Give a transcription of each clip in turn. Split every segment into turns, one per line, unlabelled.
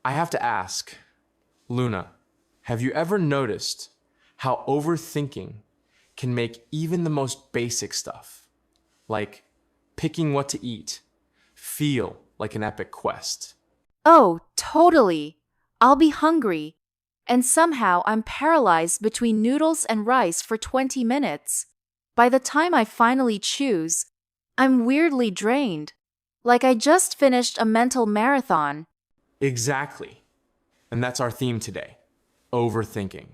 I have to ask, Luna, have you ever noticed how overthinking can make even the most basic stuff, like picking what to eat, feel like an epic quest?
Oh, totally. I'll be hungry. And somehow I'm paralyzed between noodles and rice for 20 minutes. By the time I finally choose, I'm weirdly drained. Like I just finished a mental marathon.
Exactly. And that's our theme today, overthinking.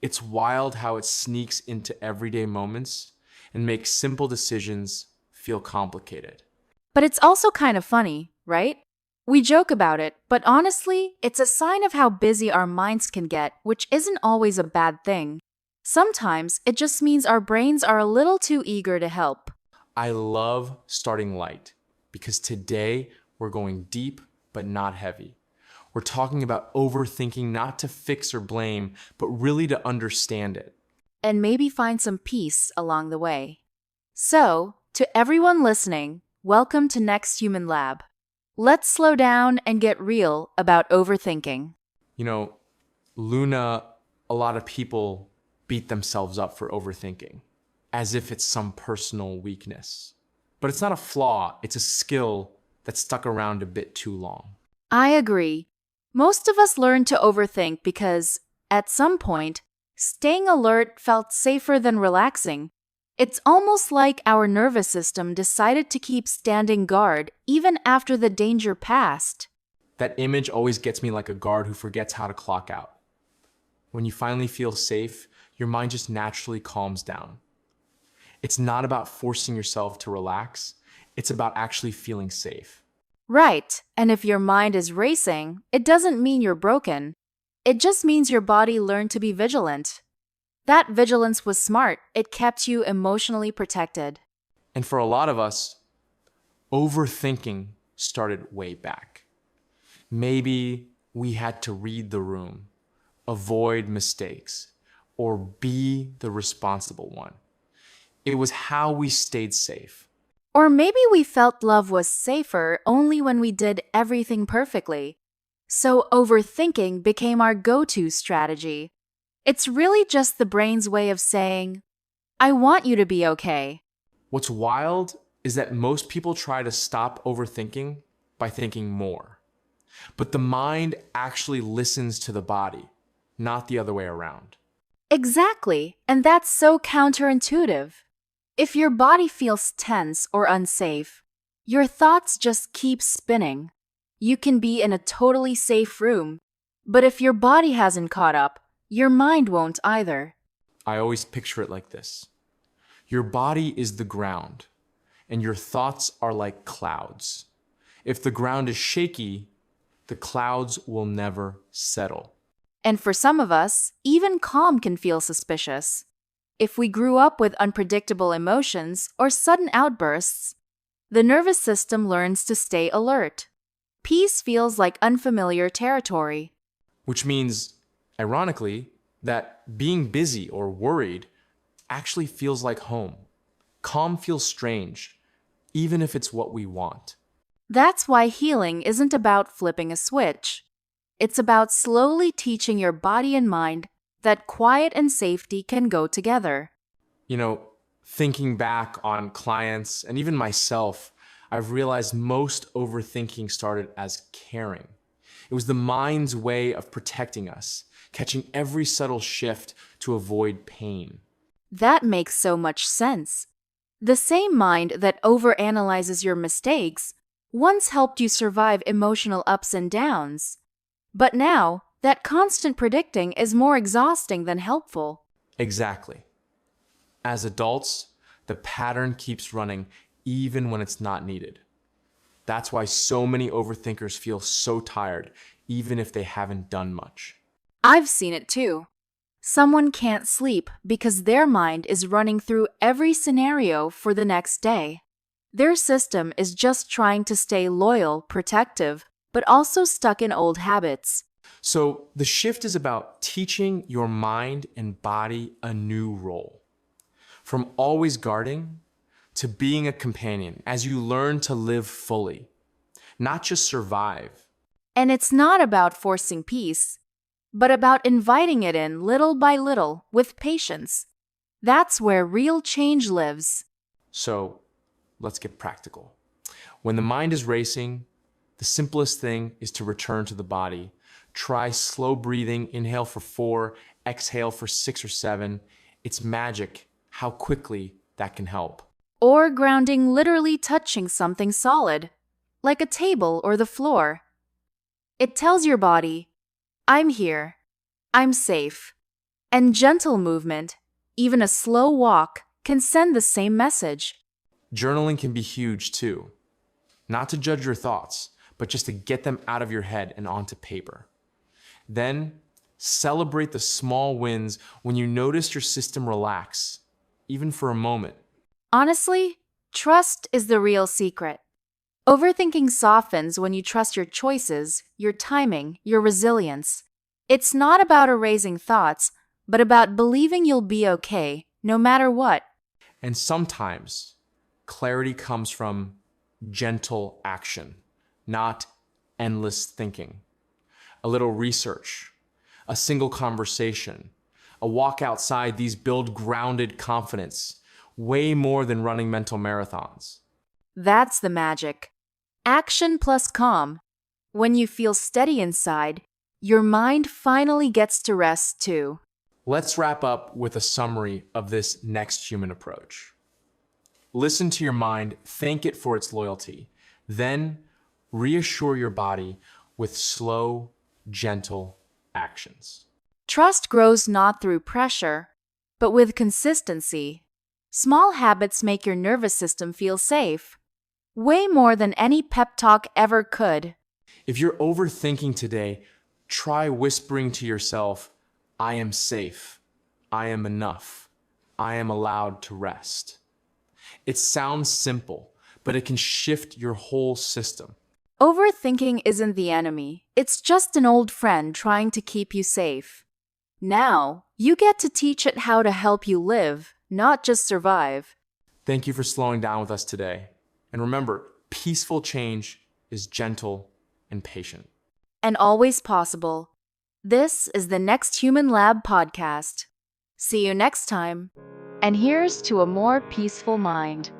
It's wild how it sneaks into everyday moments and makes simple decisions feel complicated.
But it's also kind of funny, right? We joke about it, but honestly, it's a sign of how busy our minds can get, which isn't always a bad thing. Sometimes it just means our brains are a little too eager to help.
I love starting light because today we're going deep but not heavy. We're talking about overthinking not to fix or blame, but really to understand it.
And maybe find some peace along the way. So, to everyone listening, welcome to Next Human Lab. Let's slow down and get real about overthinking.
You know, Luna, a lot of people beat themselves up for overthinking as if it's some personal weakness. But it's not a flaw, it's a skill that's stuck around a bit too long.
I agree. Most of us learn to overthink because, at some point, staying alert felt safer than relaxing. It's almost like our nervous system decided to keep standing guard even after the danger passed.
That image always gets me like a guard who forgets how to clock out. When you finally feel safe, your mind just naturally calms down. It's not about forcing yourself to relax, it's about actually feeling safe.
Right, and if your mind is racing, it doesn't mean you're broken. It just means your body learned to be vigilant. That vigilance was smart. It kept you emotionally protected.
And for a lot of us, overthinking started way back. Maybe we had to read the room, avoid mistakes, or be the responsible one. It was how we stayed safe.
Or maybe we felt love was safer only when we did everything perfectly. So overthinking became our go-to strategy. It's really just the brain's way of saying, I want you to be okay.
What's wild is that most people try to stop overthinking by thinking more. But the mind actually listens to the body, not the other way around.
Exactly, and that's so counterintuitive. If your body feels tense or unsafe, your thoughts just keep spinning. You can be in a totally safe room, but if your body hasn't caught up, your mind won't either.
I always picture it like this. Your body is the ground, and your thoughts are like clouds. If the ground is shaky, the clouds will never settle.
And for some of us, even calm can feel suspicious. If we grew up with unpredictable emotions or sudden outbursts, the nervous system learns to stay alert. Peace feels like unfamiliar territory.
Which means, ironically, that being busy or worried actually feels like home. Calm feels strange, even if it's what we want.
That's why healing isn't about flipping a switch. It's about slowly teaching your body and mind that quiet and safety can go together.
You know, thinking back on clients and even myself, I've realized most overthinking started as caring. It was the mind's way of protecting us, catching every subtle shift to avoid pain.
That makes so much sense. The same mind that overanalyzes your mistakes once helped you survive emotional ups and downs. But now, that constant predicting is more exhausting than helpful.
Exactly. As adults, the pattern keeps running even when it's not needed. That's why so many overthinkers feel so tired, even if they haven't done much.
I've seen it too. Someone can't sleep because their mind is running through every scenario for the next day. Their system is just trying to stay loyal, protective, but also stuck in old habits.
So the shift is about teaching your mind and body a new role. From always guarding to being a companion as you learn to live fully, not just survive.
And it's not about forcing peace, but about inviting it in little by little with patience. That's where real change lives.
So let's get practical. When the mind is racing, the simplest thing is to return to the body. Try slow breathing, inhale for 4, exhale for 6 or 7. It's magic how quickly that can help.
Or grounding, literally touching something solid, like a table or the floor. It tells your body, I'm here, I'm safe. And gentle movement, even a slow walk, can send the same message.
Journaling can be huge too. Not to judge your thoughts, but just to get them out of your head and onto paper. Then, celebrate the small wins when you notice your system relax, even for a moment.
Honestly, trust is the real secret. Overthinking softens when you trust your choices, your timing, your resilience. It's not about erasing thoughts, but about believing you'll be okay, no matter what.
And sometimes, clarity comes from gentle action, not endless thinking. A little research, a single conversation, a walk outside, these build grounded confidence, way more than running mental marathons.
That's the magic. Action plus calm. When you feel steady inside, your mind finally gets to rest too.
Let's wrap up with a summary of this next human approach. Listen to your mind, thank it for its loyalty. Then reassure your body with slow, gentle actions.
Trust grows not through pressure, but with consistency. Small habits make your nervous system feel safe, way more than any pep talk ever could.
If you're overthinking today, try whispering to yourself, I am safe, I am enough, I am allowed to rest. It sounds simple, but it can shift your whole system.
Overthinking isn't the enemy, it's just an old friend trying to keep you safe. Now, you get to teach it how to help you live, not just survive.
Thank you for slowing down with us today. And remember, peaceful change is gentle and patient.
And always possible. This is the Next Human Lab podcast. See you next time. And here's to a more peaceful mind.